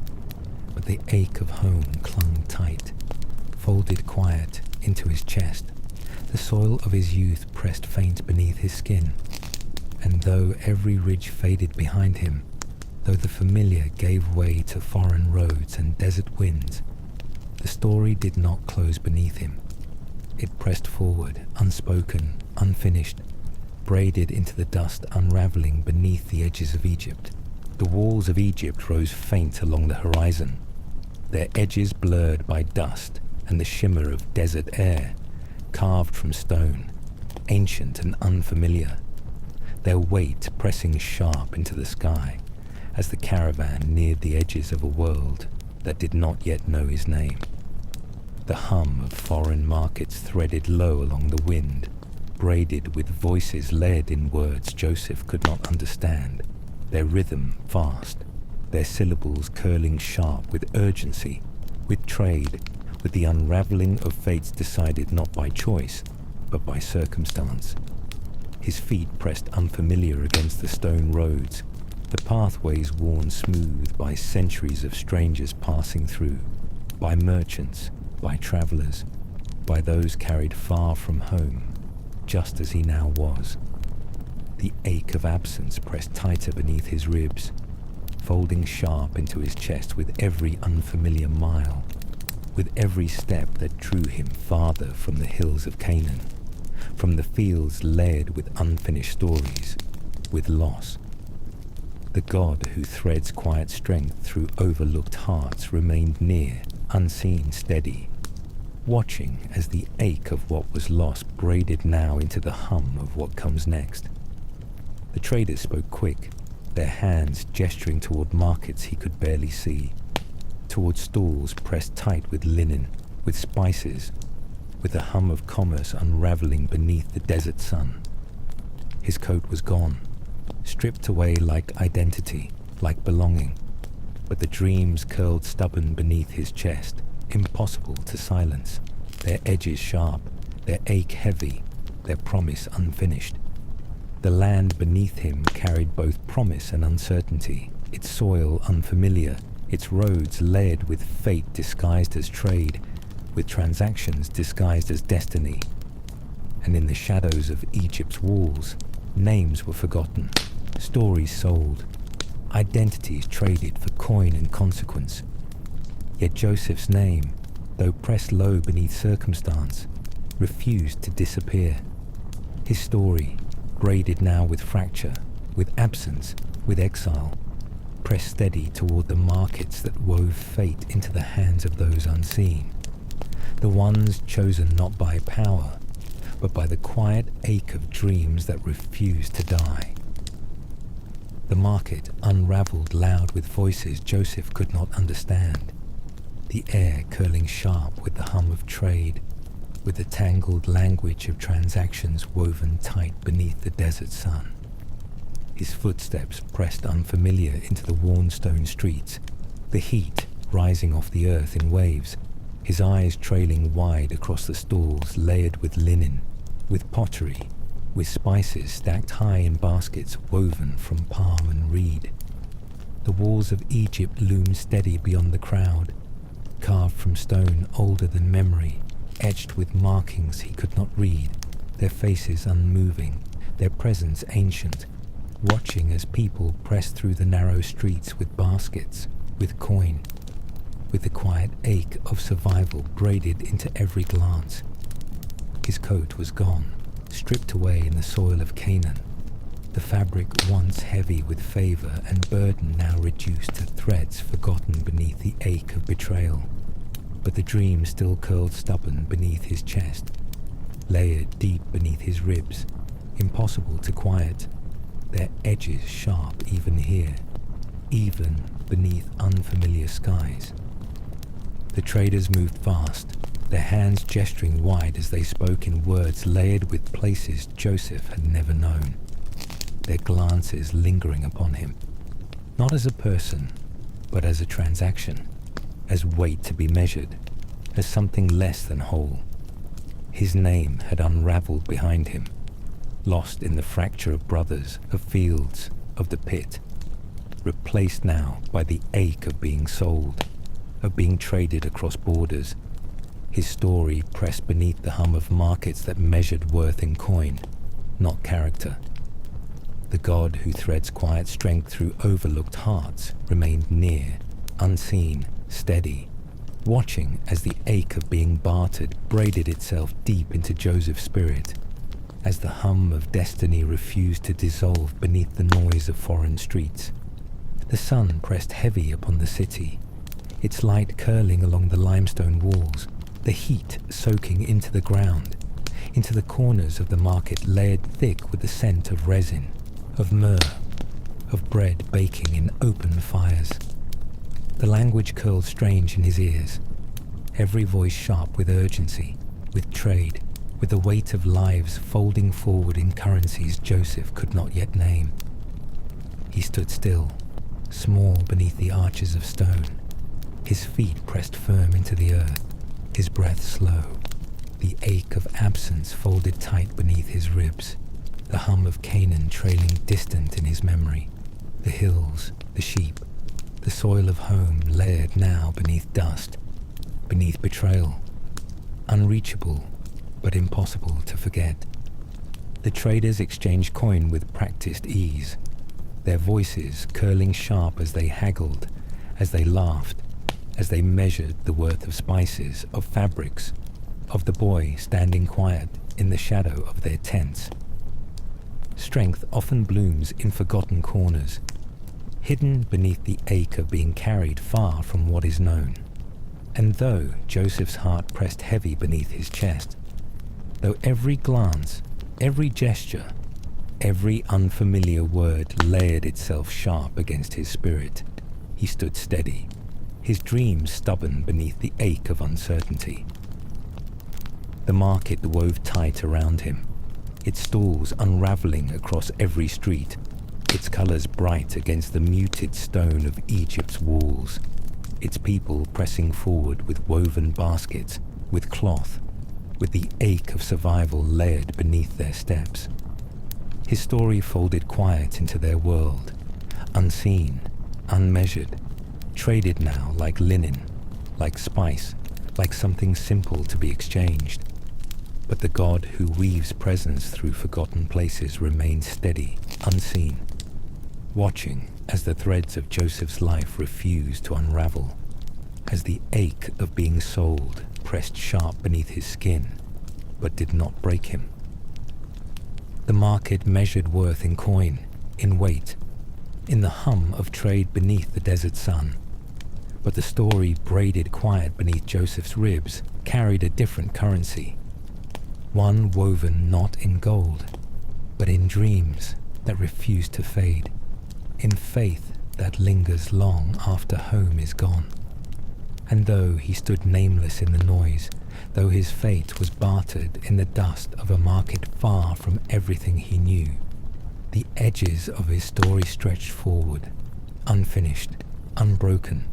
but the ache of home clung tight, folded quiet into his chest. The soil of his youth pressed faint beneath his skin, and though every ridge faded behind him, though the familiar gave way to foreign roads and desert winds, the story did not close beneath him. It pressed forward, unspoken, unfinished, braided into the dust unraveling beneath the edges of Egypt. The walls of Egypt rose faint along the horizon, their edges blurred by dust and the shimmer of desert air, carved from stone, ancient and unfamiliar, their weight pressing sharp into the sky as the caravan neared the edges of a world that did not yet know his name. The hum of foreign markets threaded low along the wind, braided with voices led in words Joseph could not understand, their rhythm fast, their syllables curling sharp with urgency, with trade, with the unraveling of fates decided not by choice, but by circumstance. His feet pressed unfamiliar against the stone roads, the pathways worn smooth by centuries of strangers passing through, by merchants, by travellers, by those carried far from home, just as he now was. The ache of absence pressed tighter beneath his ribs, folding sharp into his chest with every unfamiliar mile, with every step that drew him farther from the hills of Canaan, from the fields layered with unfinished stories, with loss. The God who threads quiet strength through overlooked hearts remained near, unseen, steady, watching as the ache of what was lost braided now into the hum of what comes next. The traders spoke quick, their hands gesturing toward markets he could barely see, toward stalls pressed tight with linen, with spices, with the hum of commerce unraveling beneath the desert sun. His coat was gone, stripped away like identity, like belonging, but the dreams curled stubborn beneath his chest, impossible to silence, their edges sharp, their ache heavy, their promise unfinished. The land beneath him carried both promise and uncertainty, its soil unfamiliar, its roads layered with fate disguised as trade, with transactions disguised as destiny. And in the shadows of Egypt's walls, names were forgotten, stories sold, identities traded for coin and consequence. Yet Joseph's name, though pressed low beneath circumstance, refused to disappear. His story, braided now with fracture, with absence, with exile, pressed steady toward the markets that wove fate into the hands of those unseen, the ones chosen not by power, but by the quiet ache of dreams that refused to die. The market unraveled loud with voices Joseph could not understand, the air curling sharp with the hum of trade, with the tangled language of transactions woven tight beneath the desert sun. His footsteps pressed unfamiliar into the worn stone streets, the heat rising off the earth in waves, his eyes trailing wide across the stalls layered with linen, with pottery, with spices stacked high in baskets woven from palm and reed. The walls of Egypt loomed steady beyond the crowd, carved from stone older than memory, etched with markings he could not read, their faces unmoving, their presence ancient, watching as people pressed through the narrow streets with baskets, with coin, with the quiet ache of survival braided into every glance. His coat was gone, stripped away in the soil of Canaan, the fabric once heavy with favor and burden now reduced to threads forgotten beneath the ache of betrayal. But the dream still curled stubborn beneath his chest, layered deep beneath his ribs, impossible to quiet, their edges sharp even here, even beneath unfamiliar skies. The traders moved fast, their hands gesturing wide as they spoke in words layered with places Joseph had never known, their glances lingering upon him, not as a person, but as a transaction, as weight to be measured, as something less than whole. His name had unraveled behind him, lost in the fracture of brothers, of fields, of the pit, replaced now by the ache of being sold, of being traded across borders. His story pressed beneath the hum of markets that measured worth in coin, not character. The God who threads quiet strength through overlooked hearts remained near, unseen, steady, watching as the ache of being bartered braided itself deep into Joseph's spirit, as the hum of destiny refused to dissolve beneath the noise of foreign streets. The sun pressed heavy upon the city, its light curling along the limestone walls, the heat soaking into the ground, into the corners of the market layered thick with the scent of resin, of myrrh, of bread baking in open fires. The language curled strange in his ears, every voice sharp with urgency, with trade, with the weight of lives folding forward in currencies Joseph could not yet name. He stood still, small beneath the arches of stone, his feet pressed firm into the earth, his breath slow, the ache of absence folded tight beneath his ribs, the hum of Canaan trailing distant in his memory, the hills, the sheep, the soil of home layered now beneath dust, beneath betrayal, unreachable but impossible to forget. The traders exchanged coin with practiced ease, their voices curling sharp as they haggled, as they laughed, as they measured the worth of spices, of fabrics, of the boy standing quiet in the shadow of their tents. Strength often blooms in forgotten corners, hidden beneath the ache of being carried far from what is known. And though Joseph's heart pressed heavy beneath his chest, though every glance, every gesture, every unfamiliar word layered itself sharp against his spirit, he stood steady, his dreams stubborn beneath the ache of uncertainty. The market wove tight around him, its stalls unraveling across every street, its colors bright against the muted stone of Egypt's walls, its people pressing forward with woven baskets, with cloth, with the ache of survival layered beneath their steps. His story folded quiet into their world, unseen, unmeasured, traded now like linen, like spice, like something simple to be exchanged. But the God who weaves presence through forgotten places remained steady, unseen, watching as the threads of Joseph's life refused to unravel, as the ache of being sold pressed sharp beneath his skin, but did not break him. The market measured worth in coin, in weight, in the hum of trade beneath the desert sun. But the story braided quiet beneath Joseph's ribs carried a different currency, one woven not in gold, but in dreams that refuse to fade, in faith that lingers long after home is gone. And though he stood nameless in the noise, though his fate was bartered in the dust of a market far from everything he knew, the edges of his story stretched forward, unfinished, unbroken,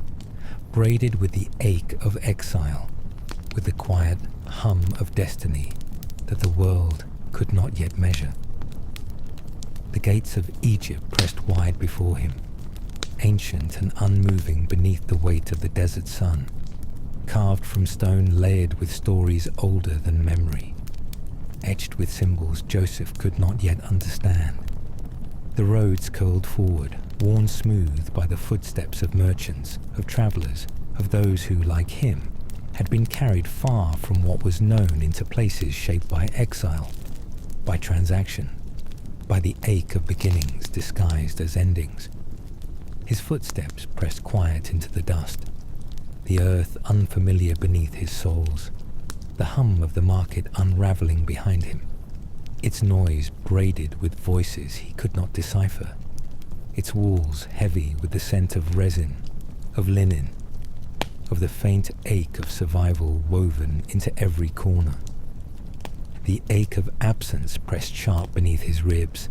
braided with the ache of exile, with the quiet hum of destiny that the world could not yet measure. The gates of Egypt pressed wide before him, ancient and unmoving beneath the weight of the desert sun, carved from stone layered with stories older than memory, etched with symbols Joseph could not yet understand. The roads curled forward, worn smooth by the footsteps of merchants, of travelers, of those who, like him, had been carried far from what was known into places shaped by exile, by transaction, by the ache of beginnings disguised as endings. His footsteps pressed quiet into the dust, the earth unfamiliar beneath his soles, the hum of the market unraveling behind him, its noise braided with voices he could not decipher, its walls heavy with the scent of resin, of linen, of the faint ache of survival woven into every corner. The ache of absence pressed sharp beneath his ribs,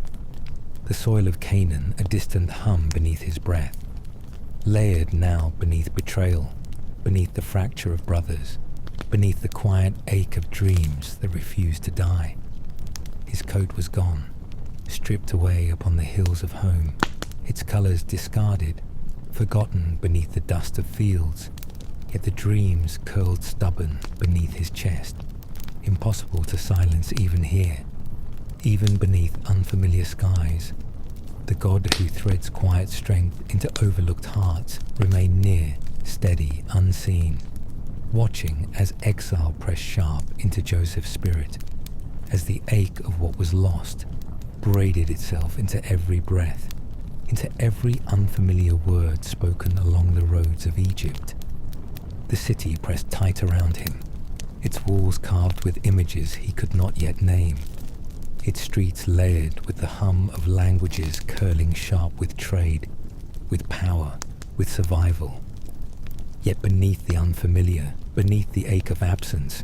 the soil of Canaan a distant hum beneath his breath, layered now beneath betrayal, beneath the fracture of brothers, beneath the quiet ache of dreams that refused to die. His coat was gone, stripped away upon the hills of home, its colours discarded, forgotten beneath the dust of fields, yet the dreams curled stubborn beneath his chest, impossible to silence even here, even beneath unfamiliar skies. The God who threads quiet strength into overlooked hearts remained near, steady, unseen, watching as exile pressed sharp into Joseph's spirit, as the ache of what was lost braided itself into every breath, into every unfamiliar word spoken along the roads of Egypt. The city pressed tight around him, its walls carved with images he could not yet name, its streets layered with the hum of languages curling sharp with trade, with power, with survival. Yet beneath the unfamiliar, beneath the ache of absence,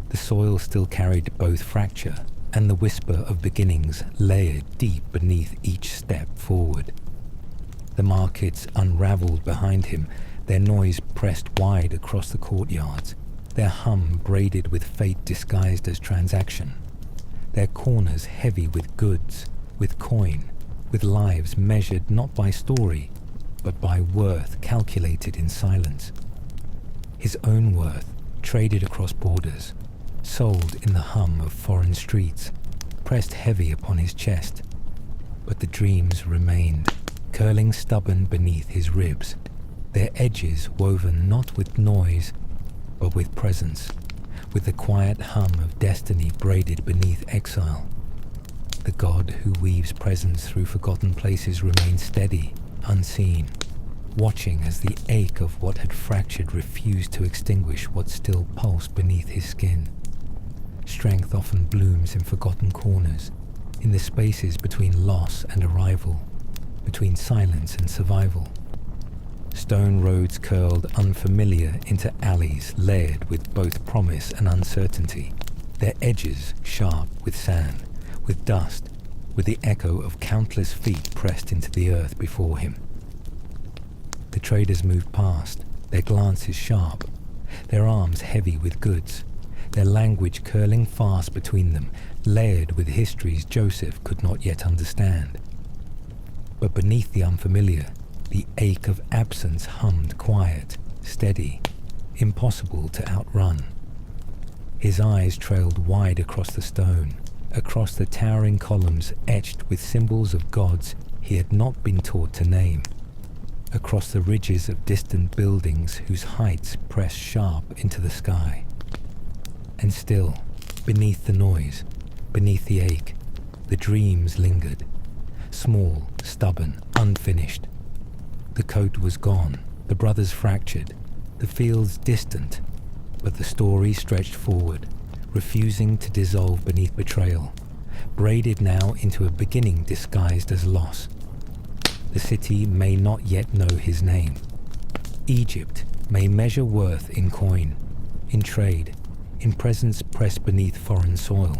the soil still carried both fracture and the whisper of beginnings layered deep beneath each step forward. The markets unravelled behind him, their noise pressed wide across the courtyards, their hum braided with fate disguised as transaction, their corners heavy with goods, with coin, with lives measured not by story, but by worth calculated in silence. His own worth traded across borders, sold in the hum of foreign streets, pressed heavy upon his chest. But the dreams remained, curling stubborn beneath his ribs, their edges woven not with noise, but with presence, with the quiet hum of destiny braided beneath exile. The God who weaves presence through forgotten places remained steady, unseen, watching as the ache of what had fractured refused to extinguish what still pulsed beneath his skin. Strength often blooms in forgotten corners, in the spaces between loss and arrival, between silence and survival. Stone roads curled unfamiliar into alleys layered with both promise and uncertainty, their edges sharp with sand, with dust, with the echo of countless feet pressed into the earth before him. The traders moved past, their glances sharp, their arms heavy with goods, their language curling fast between them, layered with histories Joseph could not yet understand. But beneath the unfamiliar, the ache of absence hummed quiet, steady, impossible to outrun. His eyes trailed wide across the stone, across the towering columns etched with symbols of gods he had not been taught to name, across the ridges of distant buildings whose heights pressed sharp into the sky. And still, beneath the noise, beneath the ache, the dreams lingered, small, stubborn, unfinished. The coat was gone, the brothers fractured, the fields distant, but the story stretched forward, refusing to dissolve beneath betrayal, braided now into a beginning disguised as loss. The city may not yet know his name. Egypt may measure worth in coin, in trade, in presence pressed beneath foreign soil.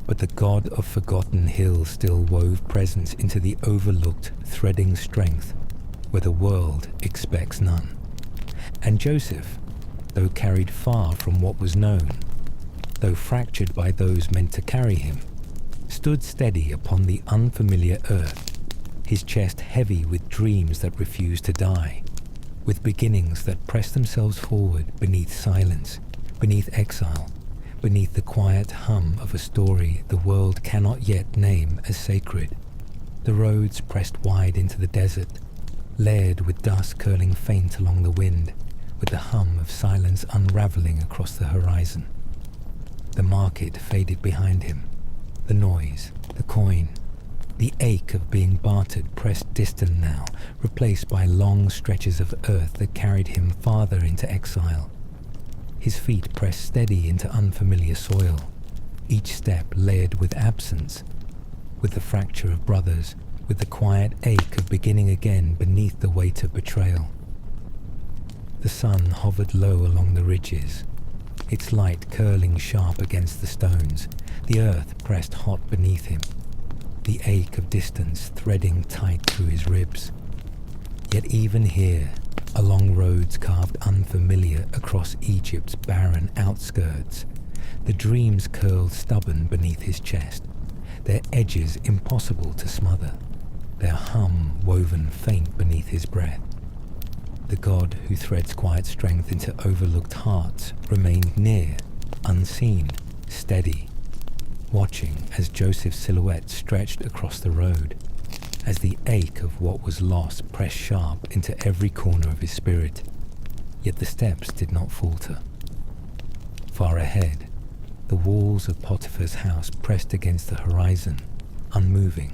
But the God of forgotten hills still wove presence into the overlooked, threading strength where the world expects none. And Joseph, though carried far from what was known, though fractured by those meant to carry him, stood steady upon the unfamiliar earth, his chest heavy with dreams that refused to die, with beginnings that pressed themselves forward beneath silence, beneath exile, beneath the quiet hum of a story the world cannot yet name as sacred. The roads pressed wide into the desert, layered with dust curling faint along the wind, with the hum of silence unravelling across the horizon. The market faded behind him, the noise, the coin, the ache of being bartered pressed distant now, replaced by long stretches of earth that carried him farther into exile. His feet pressed steady into unfamiliar soil, each step layered with absence, with the fracture of brothers, with the quiet ache of beginning again beneath the weight of betrayal. The sun hovered low along the ridges, its light curling sharp against the stones, the earth pressed hot beneath him, the ache of distance threading tight through his ribs. Yet even here, along roads carved unfamiliar across Egypt's barren outskirts. The dreams curled stubborn beneath his chest, their edges impossible to smother, their hum woven faint beneath his breath. The God who threads quiet strength into overlooked hearts remained near, unseen, steady, watching as Joseph's silhouette stretched across the road, as the ache of what was lost pressed sharp into every corner of his spirit. Yet the steps did not falter. Far ahead, the walls of Potiphar's house pressed against the horizon, unmoving,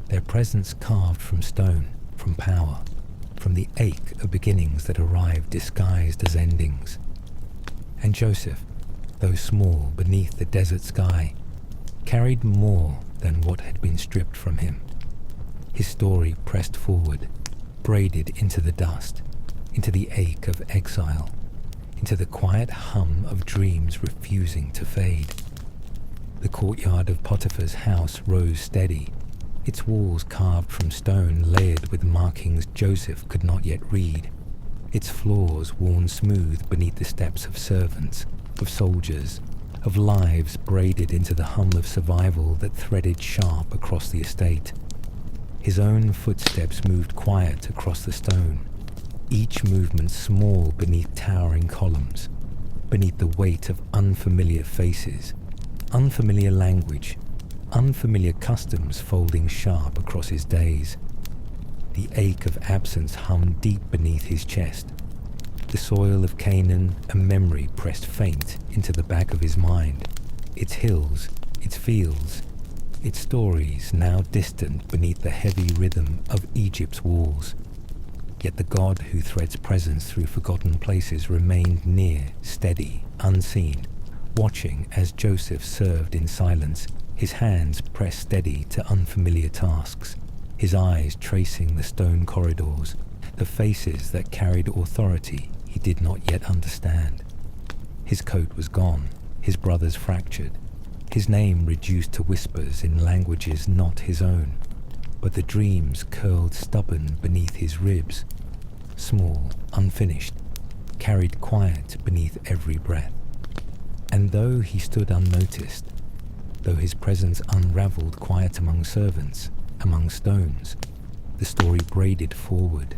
their presence carved from stone, from power, from the ache of beginnings that arrived disguised as endings. And Joseph, though small beneath the desert sky, carried more than what had been stripped from him. His story pressed forward, braided into the dust, into the ache of exile, into the quiet hum of dreams refusing to fade. The courtyard of Potiphar's house rose steady, its walls carved from stone layered with markings Joseph could not yet read, its floors worn smooth beneath the steps of servants, of soldiers, of lives braided into the hum of survival that threaded sharp across the estate. His own footsteps moved quiet across the stone, each movement small beneath towering columns, beneath the weight of unfamiliar faces, unfamiliar language, unfamiliar customs folding sharp across his days. The ache of absence hummed deep beneath his chest. The soil of Canaan, a memory pressed faint into the back of his mind, its hills, its fields, its stories now distant beneath the heavy rhythm of Egypt's walls. Yet the God who threads presence through forgotten places remained near, steady, unseen, watching as Joseph served in silence, his hands pressed steady to unfamiliar tasks, his eyes tracing the stone corridors, the faces that carried authority he did not yet understand. His coat was gone, his brothers fractured, his name reduced to whispers in languages not his own, but the dreams curled stubborn beneath his ribs, small, unfinished, carried quiet beneath every breath. And though he stood unnoticed, though his presence unraveled quiet among servants, among stones, the story braided forward,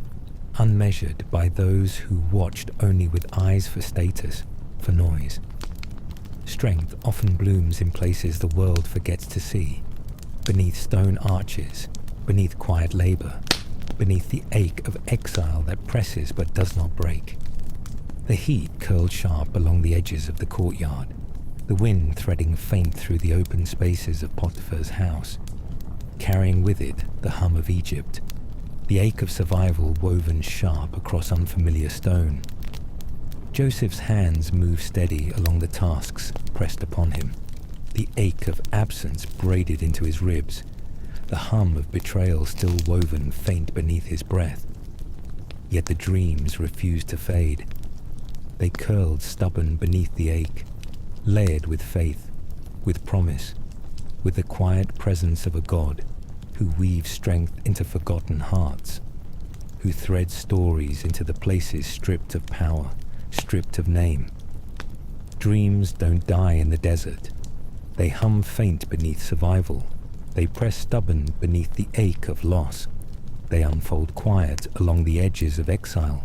unmeasured by those who watched only with eyes for status, for noise. Strength often blooms in places the world forgets to see, beneath stone arches, beneath quiet labor, beneath the ache of exile that presses but does not break. The heat curled sharp along the edges of the courtyard, the wind threading faint through the open spaces of Potiphar's house, carrying with it the hum of Egypt, the ache of survival woven sharp across unfamiliar stone. Joseph's hands moved steady along the tasks pressed upon him, the ache of absence braided into his ribs, the hum of betrayal still woven faint beneath his breath. Yet the dreams refused to fade. They curled stubborn beneath the ache, layered with faith, with promise, with the quiet presence of a God who weaves strength into forgotten hearts, who threads stories into the places stripped of power, stripped of name. Dreams don't die in the desert. They hum faint beneath survival. They press stubborn beneath the ache of loss. They unfold quiet along the edges of exile,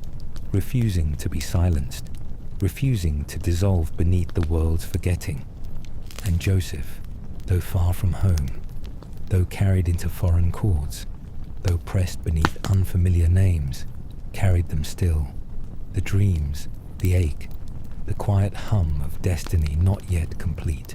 refusing to be silenced, refusing to dissolve beneath the world's forgetting. And Joseph, though far from home, though carried into foreign courts, though pressed beneath unfamiliar names, carried them still, the dreams, the ache, the quiet hum of destiny not yet complete.